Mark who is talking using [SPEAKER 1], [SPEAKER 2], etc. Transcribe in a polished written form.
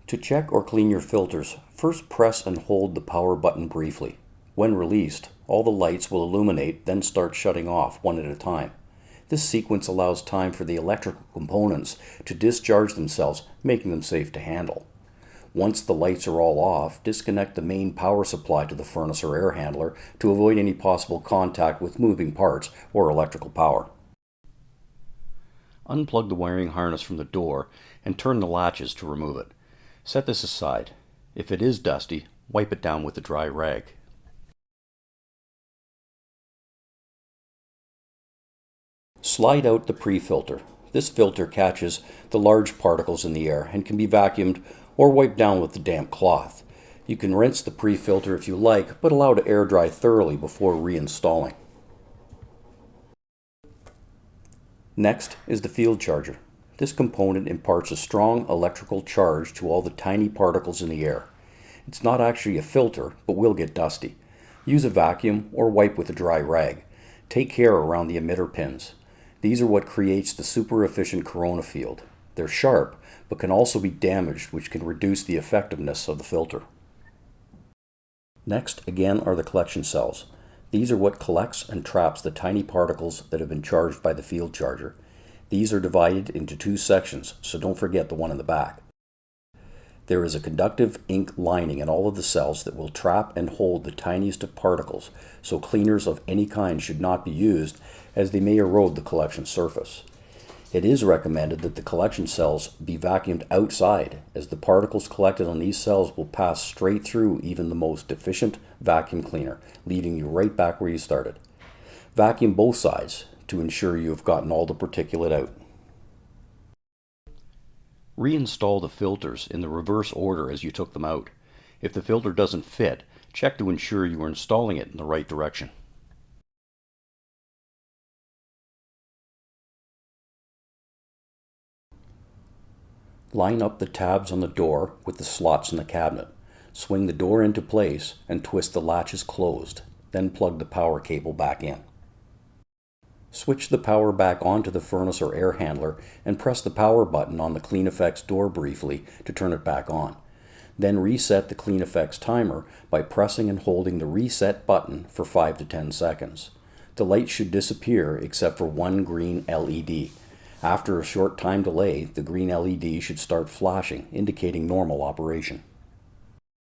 [SPEAKER 1] To check or clean your filters, first press and hold the power button briefly. When released, all the lights will illuminate, then start shutting off one at a time. This sequence allows time for the electrical components to discharge themselves, making them safe to handle. Once the lights are all off, disconnect the main power supply to the furnace or air handler to avoid any possible contact with moving parts or electrical power. Unplug the wiring harness from the door and turn the latches to remove it. Set this aside. If it is dusty, wipe it down with a dry rag. Slide out the pre-filter. This filter catches the large particles in the air and can be vacuumed or wiped down with a damp cloth. You can rinse the pre-filter if you like, but allow to air dry thoroughly before reinstalling. Next is the field charger. This component imparts a strong electrical charge to all the tiny particles in the air. It's not actually a filter, but will get dusty. Use a vacuum or wipe with a dry rag. Take care around the emitter pins. These are what creates the super efficient corona field. They're sharp, but can also be damaged, which can reduce the effectiveness of the filter. Next, again, are the collection cells. These are what collects and traps the tiny particles that have been charged by the field charger. These are divided into two sections, so don't forget the one in the back. There is a conductive ink lining in all of the cells that will trap and hold the tiniest of particles, so cleaners of any kind should not be used as they may erode the collection surface. It is recommended that the collection cells be vacuumed outside, as the particles collected on these cells will pass straight through even the most efficient vacuum cleaner, leaving you right back where you started. Vacuum both sides to ensure you have gotten all the particulate out. Reinstall the filters in the reverse order as you took them out. If the filter doesn't fit, check to ensure you are installing it in the right direction. Line up the tabs on the door with the slots in the cabinet. Swing the door into place and twist the latches closed, then plug the power cable back in. Switch the power back onto the furnace or air handler and press the power button on the Clean Effects door briefly to turn it back on. Then reset the Clean Effects timer by pressing and holding the reset button for 5 to 10 seconds. The light should disappear except for one green LED. After a short time delay, the green LED should start flashing, indicating normal operation.